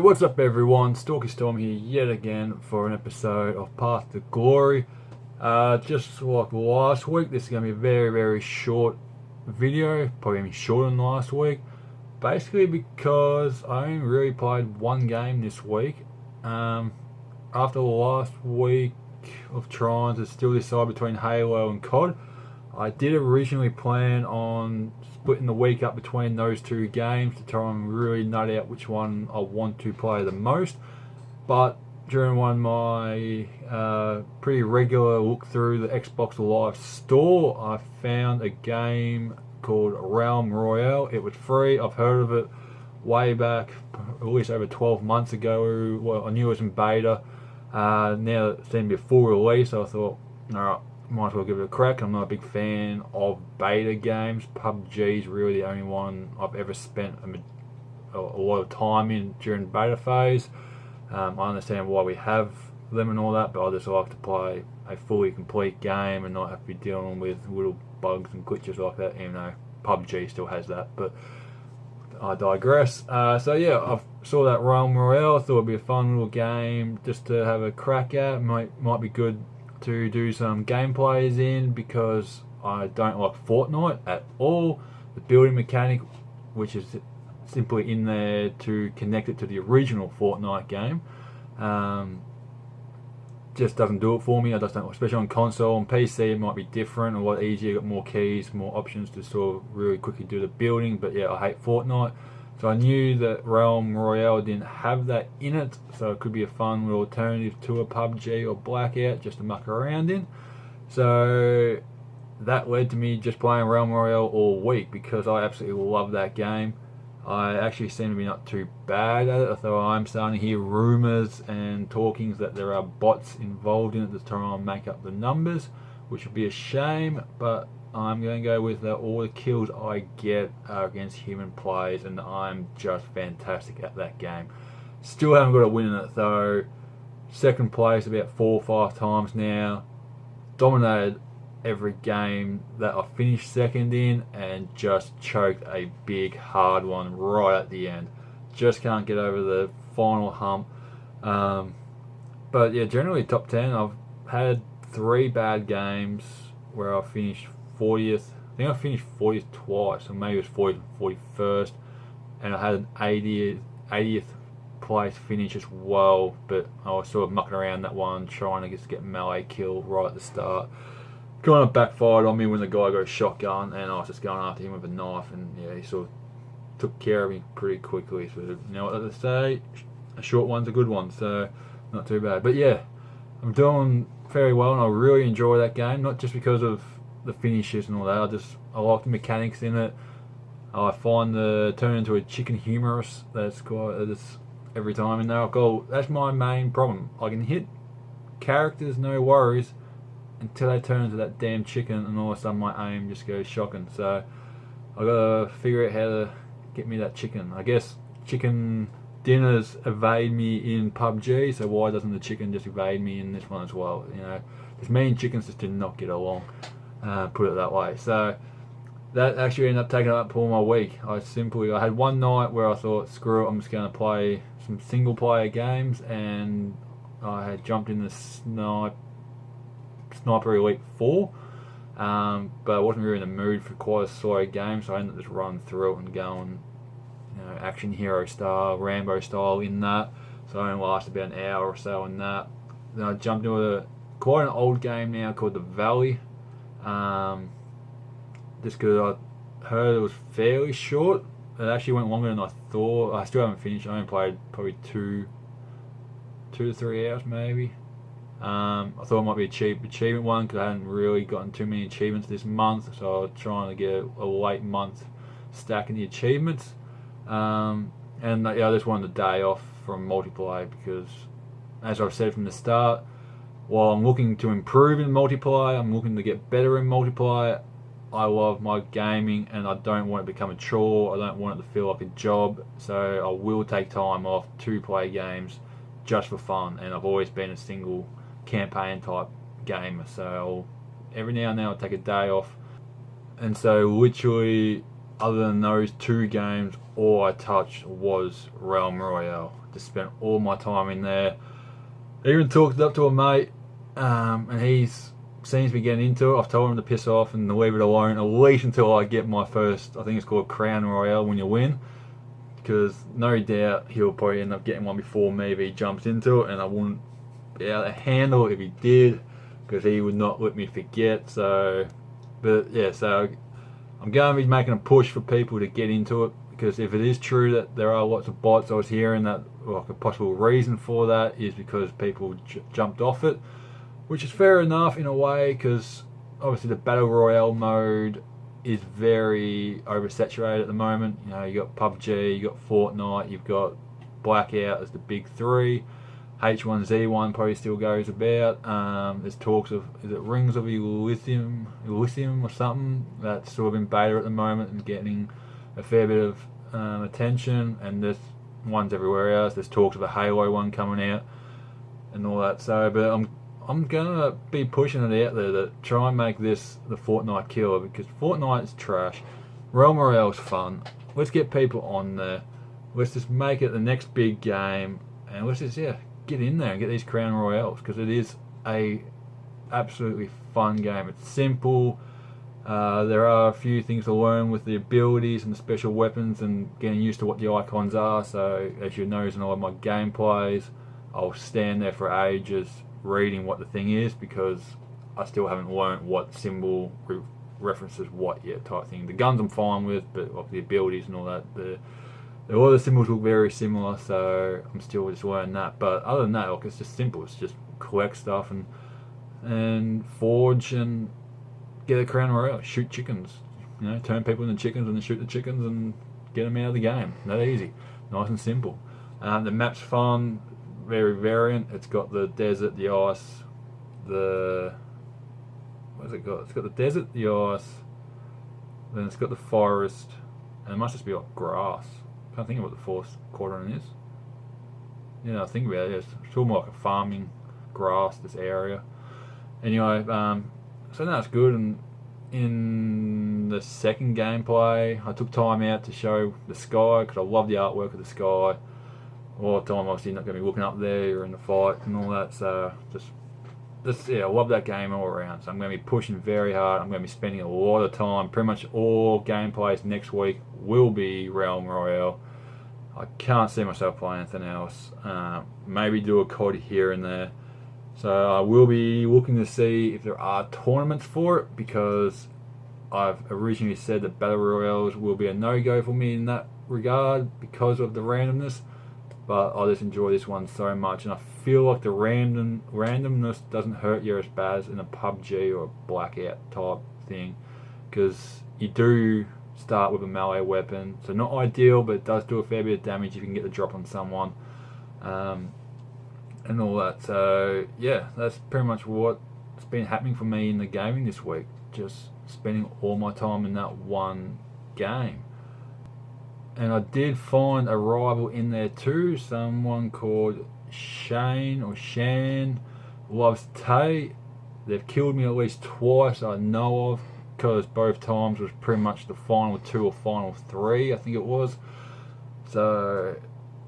What's up everyone, Stalkystorm here yet again for an episode of Path to Glory. Just like last week, this is going to be a very short video, probably even shorter than last week. Basically because I only really played one game this week. After the last week of trying to still decide between Halo and COD, I did originally plan on splitting the week up between those two games to try and really nut out which one I want to play the most. But during one of my pretty regular look through the Xbox Live store, I found a game called Realm Royale. It was free. I've heard of it way back, at least over 12 months ago. Well, I knew it was in beta. Now it seemed to be a full release, so I thought, alright, might as well give it a crack. I'm not a big fan of beta games. PUBG is really the only one I've ever spent a lot of time in during beta phase. I understand why we have them and all that, but I just like to play a fully complete game and not have to be dealing with little bugs and glitches like that, even though PUBG still has that. But I digress. So yeah, I saw that Realm Royale. I thought it'd be a fun little game just to have a crack at. Might be good to do some gameplays in, because I don't like Fortnite at all. The building mechanic, which is simply in there to connect it to the original Fortnite game, just doesn't do it for me. I just don't, especially on console. On PC it might be different, a lot easier, got more keys, more options to sort of really quickly do the building. But yeah, I hate Fortnite. So I knew that Realm Royale didn't have that in it, so it could be a fun little alternative to a PUBG or Blackout just to muck around in. So that led to me just playing Realm Royale all week, because I absolutely love that game. I actually seem to be not too bad at it, although I'm starting to hear rumours and talkings that there are bots involved in it to try and make up the numbers, which would be a shame. But I'm going to go with all the kills I get are against human players, and I'm just fantastic at that game. Still haven't got a win in it though. Second place about 4 or 5 times now. Dominated every game that I finished second in, and just choked a big hard one right at the end. Just can't get over the final hump. But yeah, generally top 10. I've had 3 bad games where I finished 40th. I think I finished 40th twice, or maybe it was 40th and 41st, and I had an 80th place finish as well, but I was sort of mucking around that one, trying to just get melee kill right at the start. Kind of backfired on me when the guy got a shotgun, and I was just going after him with a knife, and yeah, he sort of took care of me pretty quickly. So you know what they say, a short one's a good one, so not too bad. But yeah, I'm doing very well, and I really enjoy that game, not just because of the finishes and all that. I like the mechanics in it. I find the turn into a chicken humorous. That's every time in there. That's my main problem. I can hit characters, no worries, until they turn into that damn chicken, and all of a sudden my aim just goes shocking. So I gotta figure out how to get me that chicken. I guess chicken dinners evade me in PUBG, so why doesn't the chicken just evade me in this one as well? You know, because me and chickens just did not get along. Put it that way. So that actually ended up taking up all my week. I had one night where I thought, screw it, I'm just going to play some single player games, and I had jumped in the Sniper Elite 4, but I wasn't really in the mood for quite a slow game, so I ended up just running through it and going, you know, action hero style, Rambo style in that. So I only lasted about an hour or so in that. Then I jumped into quite an old game now called The Valley. Just because I heard it was fairly short. It actually went longer than I thought. I still haven't finished. I only played probably 2 to 3 hours maybe. I thought it might be a cheap achievement one, because I hadn't really gotten too many achievements this month, so I was trying to get a late month stacking the achievements. And yeah, I just wanted a day off from multiplayer, because as I've said from the start, while I'm looking to improve in multiplayer, I'm looking to get better in multiplayer. I love my gaming, and I don't want it to become a chore. I don't want it to feel like a job. So I will take time off to play games just for fun. And I've always been a single campaign type gamer. So every now and then I'll take a day off. And so literally, other than those 2 games, all I touched was Realm Royale. Just spent all my time in there. Even talked it up to a mate, and he's seems to be getting into it. I've told him to piss off and leave it alone, at least until I get my first, I think it's called Crown Royale when you win, because no doubt he'll probably end up getting one before me if he jumps into it, and I wouldn't be able to handle it if he did, because he would not let me forget. So, but yeah, so I'm going to be making a push for people to get into it, because if it is true that there are lots of bots, I was hearing that like a possible reason for that is because people jumped off it, which is fair enough in a way, because obviously the Battle Royale mode is very oversaturated at the moment. You know, you got PUBG, you got Fortnite, you've got Blackout as the big three. H1Z1 probably still goes about. There's talks of, is it Rings of Elysium or something, that's sort of in beta at the moment and getting a fair bit of attention, and there's ones everywhere else. There's talks of a Halo one coming out and all that. So, but I'm gonna be pushing it out there to try and make this the Fortnite killer, because Fortnite's trash. Realm Royale's fun. Let's get people on there. Let's just make it the next big game, and let's just get in there and get these Crown Royales, because it is a absolutely fun game. It's simple. There are a few things to learn with the abilities and the special weapons and getting used to what the icons are. So as you notice in all of my gameplays, I'll stand there for ages reading what the thing is, because I still haven't learned what symbol references what yet, type thing. The guns I'm fine with, but like the abilities and all that, all the symbols look very similar, so I'm still just learning that. But other than that, like, it's just simple. It's just collect stuff and forge and get a Crown Royale, shoot chickens, you know, turn people into chickens and then shoot the chickens and get them out of the game. That easy, nice and simple. The map's fun, very variant. It's got the desert, the ice, what's it got? It's got the desert, the ice, then it's got the forest, and it must just be like grass. Can't think of what the fourth quadrant is. Yeah, I think about it. It's more like a farming grass, this area. Anyway, so that's good. And in the second gameplay, I took time out to show the sky, because I love the artwork of the sky. All the time, obviously, not going to be looking up there in the fight and all that. So I love that game all around. So I'm going to be pushing very hard. I'm going to be spending a lot of time. Pretty much all gameplays next week will be Realm Royale. I can't see myself playing anything else. Maybe do a COD here and there. So I will be looking to see if there are tournaments for it, because I've originally said that Battle Royales will be a no-go for me in that regard because of the randomness. But I just enjoy this one so much, and I feel like the randomness doesn't hurt you as bad as in a PUBG or a Blackout type thing, because you do start with a melee weapon, so not ideal, but it does do a fair bit of damage if you can get the drop on someone, and all that. So yeah, that's pretty much what's been happening for me in the gaming this week, just spending all my time in that one game. And I did find a rival in there too, someone called Shane or Shan Loves Tay. They've killed me at least twice I know of, because both times was pretty much the final 2 or final 3, I think it was. So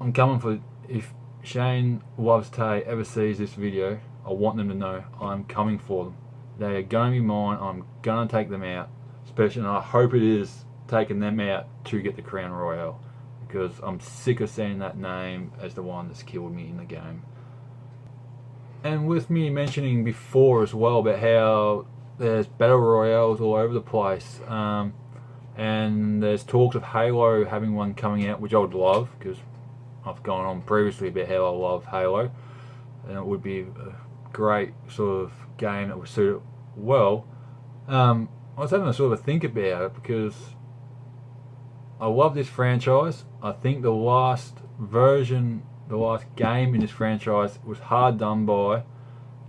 I'm coming for, if Shane Loves Tay ever sees this video, I want them to know I'm coming for them. They are going to be mine. I'm going to take them out, especially, and I hope it is taking them out to get the Crown Royale, because I'm sick of seeing that name as the one that's killed me in the game. And with me mentioning before as well about how there's Battle Royales all over the place, and there's talks of Halo having one coming out, which I would love, because I've gone on previously about how I love Halo, and it would be a great sort of game that would suit it well. I was having a sort of a think about it, because I love this franchise. I think the last game in this franchise was hard done by,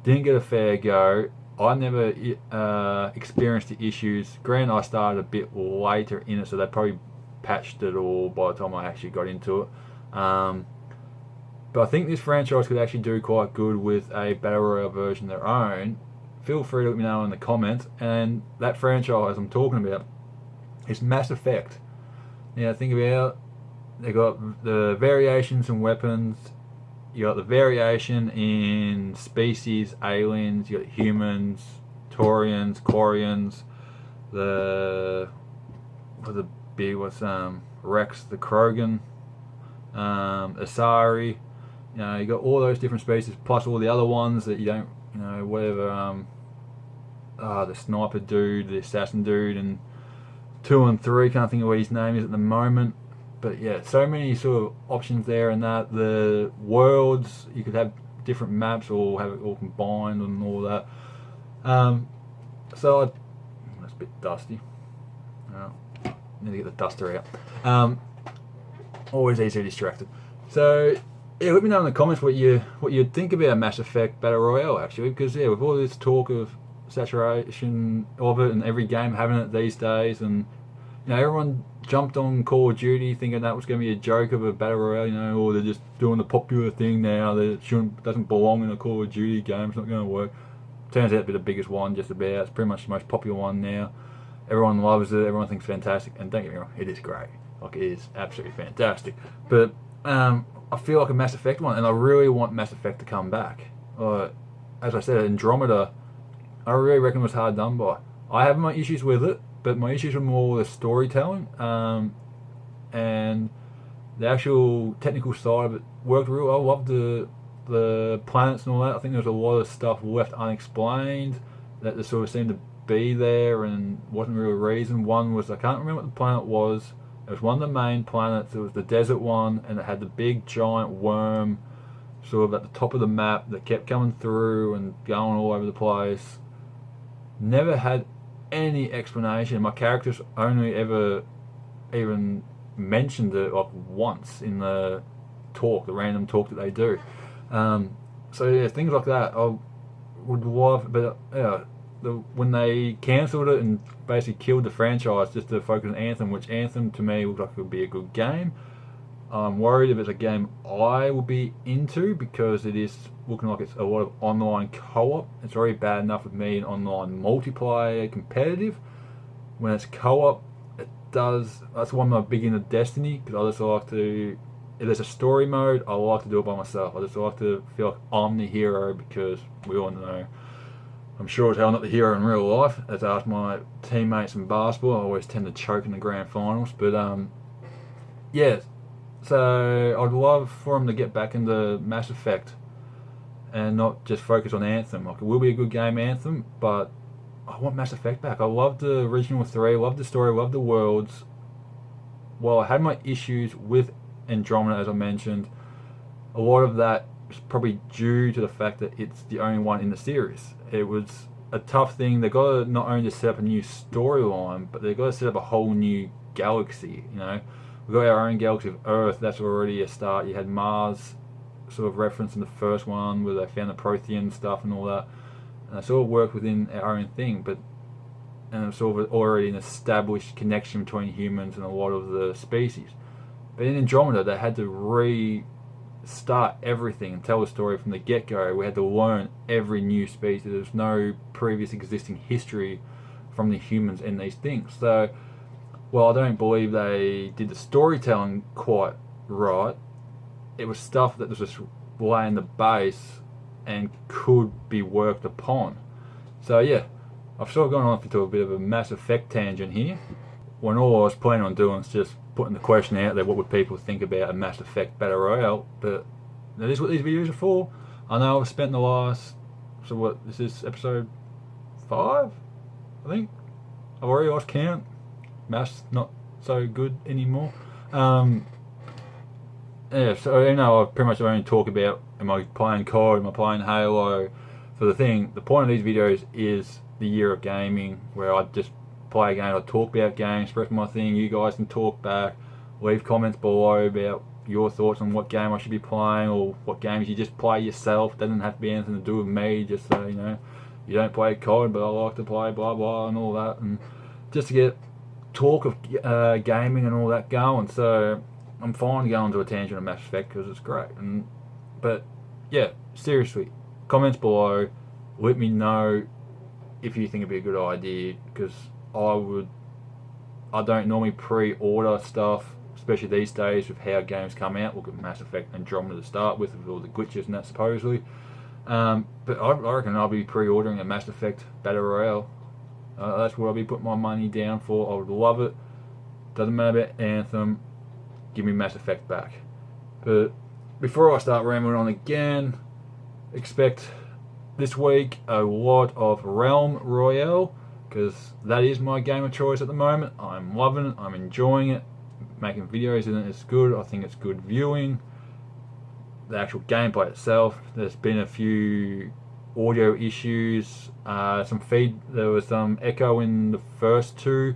didn't get a fair go. I never experienced the issues. Granted, I started a bit later in it, so they probably patched it all by the time I actually got into it. But I think this franchise could actually do quite good with a Battle Royale version of their own. Feel free to let me know in the comments. And that franchise I'm talking about is Mass Effect. Now think about They got the variations in weapons. You got the variation in species, aliens. You got humans, Taurians, Quarians. The Rex, the Krogan, Asari. You know, you got all those different species plus all the other ones that you don't, you know, whatever. The sniper dude, the assassin dude, and 2 and 3. Can't think of what his name is at the moment. But yeah, so many sort of options there, and that the worlds you could have different maps or have it all combined and all that. So that's a bit dusty. Need to get the duster out. Always easily distracted. So yeah, let me know in the comments what you think about Mass Effect Battle Royale actually, because yeah, with all this talk of saturation of it and every game having it these days, and you know, everyone jumped on Call of Duty thinking that was going to be a joke of a Battle Royale, you know, or they're just doing the popular thing now that it doesn't belong in a Call of Duty game, it's not going to work. Turns out to be the biggest one just about. It's pretty much the most popular one now. Everyone loves it, everyone thinks it's fantastic, and don't get me wrong, it is great. Like, it is absolutely fantastic. But I feel like a Mass Effect one, and I really want Mass Effect to come back. As I said, Andromeda, I really reckon it was hard done by. I have my issues with it, but my issues are more the storytelling, and the actual technical side of it worked real well. I loved the planets and all that. I think there was a lot of stuff left unexplained that there sort of seemed to be there and wasn't really a reason. One was, I can't remember what the planet was. It was one of the main planets. It was the desert one, and it had the big giant worm sort of at the top of the map that kept coming through and going all over the place. Never had any explanation. My characters only ever even mentioned it like once in the talk, the random talk that they do. So yeah, things like that I would love, but yeah, when they cancelled it and basically killed the franchise just to focus on Anthem, which Anthem to me looks like it would be a good game. I'm worried if it's a game I will be into, because it is looking like it's a lot of online co-op. It's already bad enough with me in online multiplayer competitive. When it's co-op, that's why I'm not big into Destiny, because I just like to, if there's a story mode, I like to do it by myself. I just like to feel like I'm the hero, because we all know I'm sure as hell not the hero in real life. As I ask my teammates in basketball, I always tend to choke in the grand finals. But yeah, so I'd love for them to get back into Mass Effect and not just focus on Anthem. Like, it will be a good game, Anthem, but I want Mass Effect back. I love the original 3, love the story, love the worlds. While I had my issues with Andromeda, as I mentioned, a lot of that is probably due to the fact that it's the only one in the series. It was a tough thing. They've got to not only just set up a new storyline, but they've got to set up a whole new galaxy, you know. We've got our own galaxy of Earth, that's already a start. You had Mars sort of reference in the first one where they found the Prothean stuff and all that. And it sort of worked within our own thing, and it's sort of already an established connection between humans and a lot of the species. But in Andromeda, they had to restart everything and tell the story from the get-go. We had to learn every new species. There's no previous existing history from the humans in these things. So, well, I don't believe they did the storytelling quite right. It was stuff that was just laying the base and could be worked upon. So yeah, I've sort of gone off into a bit of a Mass Effect tangent here, when all I was planning on doing is just putting the question out there, what would people think about a Mass Effect Battle Royale? But that is what these videos are for. I know I've spent the last, so what, this is episode 5, I think? I've already lost count. Math's not so good anymore. Yeah, so you know, I pretty much only talk about, am I playing COD, am I playing Halo? For the thing, the point of these videos is the year of gaming, where I just play a game, I talk about games, express my thing, you guys can talk back, leave comments below about your thoughts on what game I should be playing, or what games you just play yourself. It doesn't have to be anything to do with me, just so you know, you don't play COD, but I like to play blah blah and all that, and just to get talk of gaming and all that going. So I'm fine going to a tangent of Mass Effect because it's great. But yeah, seriously, comments below, let me know if you think it'd be a good idea, because I don't normally pre-order stuff especially these days with how games come out. Look at Mass Effect Andromeda to start with all the glitches and that supposedly. But I reckon I'll be pre-ordering a Mass Effect Battle Royale. That's what I'll be putting my money down for. I would love it. Doesn't matter about Anthem. Give me Mass Effect back. But before I start rambling on again, expect this week a lot of Realm Royale, because that is my game of choice at the moment. I'm loving it. I'm enjoying it. Making videos in it is good. I think it's good viewing. The actual gameplay itself, there's been a few audio issues, there was some echo in the first two.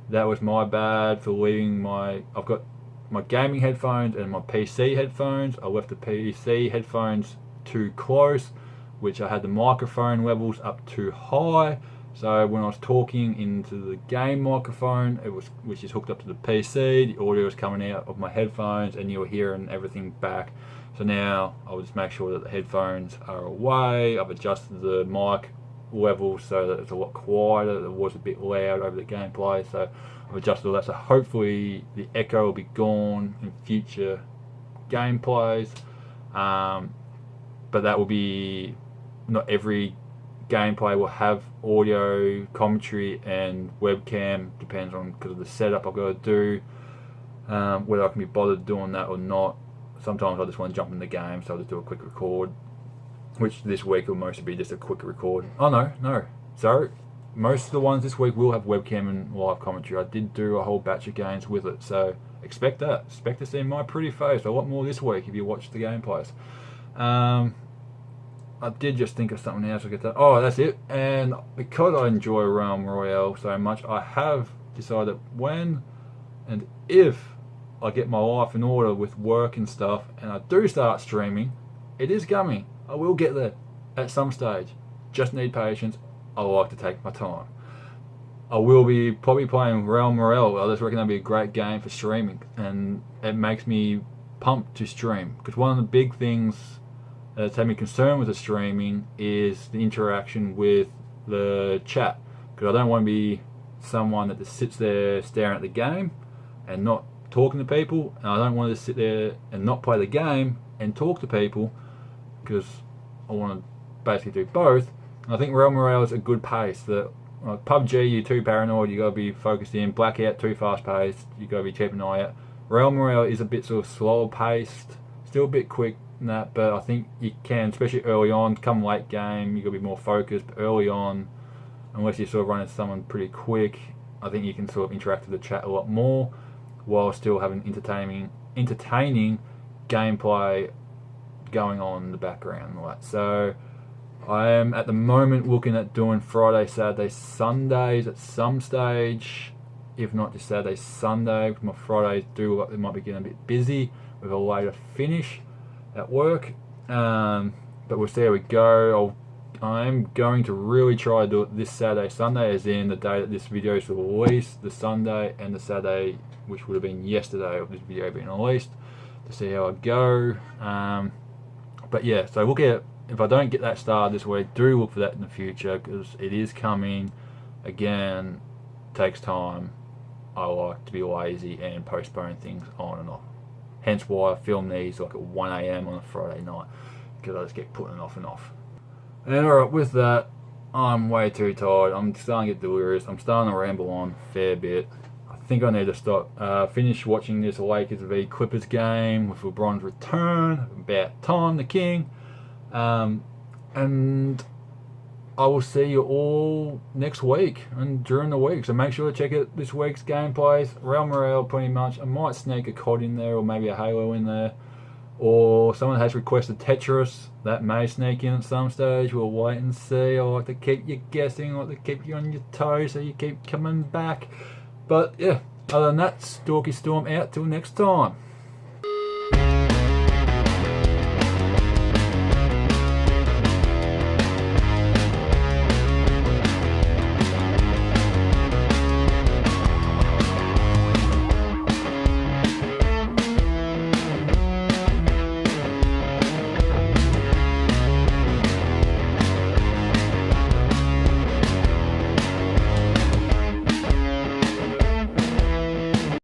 That was my bad for leaving I've got my gaming headphones and my PC headphones. I left the PC headphones too close, which I had the microphone levels up too high. So when I was talking into the game microphone, which is hooked up to the PC, the audio was coming out of my headphones and you were hearing everything back. So now I'll just make sure that the headphones are away. I've adjusted the mic level so that it's a lot quieter. It was a bit loud over the gameplay, so I've adjusted all that. So hopefully the echo will be gone in future gameplays. But that will be, not every gameplay will have audio commentary and webcam. Depends on, because of the setup I've got to do, whether I can be bothered doing that or not. Sometimes I just want to jump in the game, so I'll just do a quick record, which this week will mostly be just a quick record. Oh no. So most of the ones this week will have webcam and live commentary. I did do a whole batch of games with it, so expect that. Expect to see my pretty face a lot more this week if you watch the gameplays. I did just think of something else. Oh, that's it. And because I enjoy Realm Royale so much, I have decided when and if I get my life in order with work and stuff, and I do start streaming, it is coming. I will get there at some stage. Just need patience. I like to take my time. I will be probably playing Realm Royale. I just reckon that'll be a great game for streaming, and it makes me pumped to stream. Because one of the big things that's had me concerned with the streaming is the interaction with the chat. Because I don't want to be someone that just sits there staring at the game and not talking to people, and I don't want to sit there and not play the game and talk to people, because I want to basically do both. And I think Realm Royale is a good pace. That PUBG, you're too paranoid, you got to be focused in. Blackout, too fast paced, you got to be keeping an eye out. Realm Royale is a bit sort of slower paced, still a bit quick and that, but I think you can, especially early on. Come late game, you got to be more focused. But early on, unless you're sort of running someone pretty quick, I think you can sort of interact with the chat a lot more, while still having entertaining gameplay going on in the background and all that. So I am at the moment looking at doing Friday, Saturday, Sundays at some stage, if not just Saturday, Sunday, because my Fridays they might be getting a bit busy with a later finish at work. But we'll see how we go. I'm going to really try to do it this Saturday, Sunday, as in the day that this video is released, the Sunday and the Saturday, which would have been yesterday of this video being released, to see how I go. But yeah, so look at, if I don't get that started this week, do look for that in the future, because it is coming. Again, takes time. I like to be lazy and postpone things on and off. Hence why I film these like at 1 AM on a Friday night, because I just get putting it off and off. And alright, with that, I'm way too tired. I'm starting to get delirious. I'm starting to ramble on a fair bit. I think I need to stop. Finish watching this Lakers v Clippers game with LeBron's return. About time, the king. And I will see you all next week and during the week. So make sure to check out this week's gameplays. Realm Royale, pretty much. I might sneak a COD in there, or maybe a Halo in there. Or someone has requested Tetris. That may sneak in at some stage. We'll wait and see. I like to keep you guessing. I like to keep you on your toes so you keep coming back. But yeah, other than that, Stalkystorm out till next time.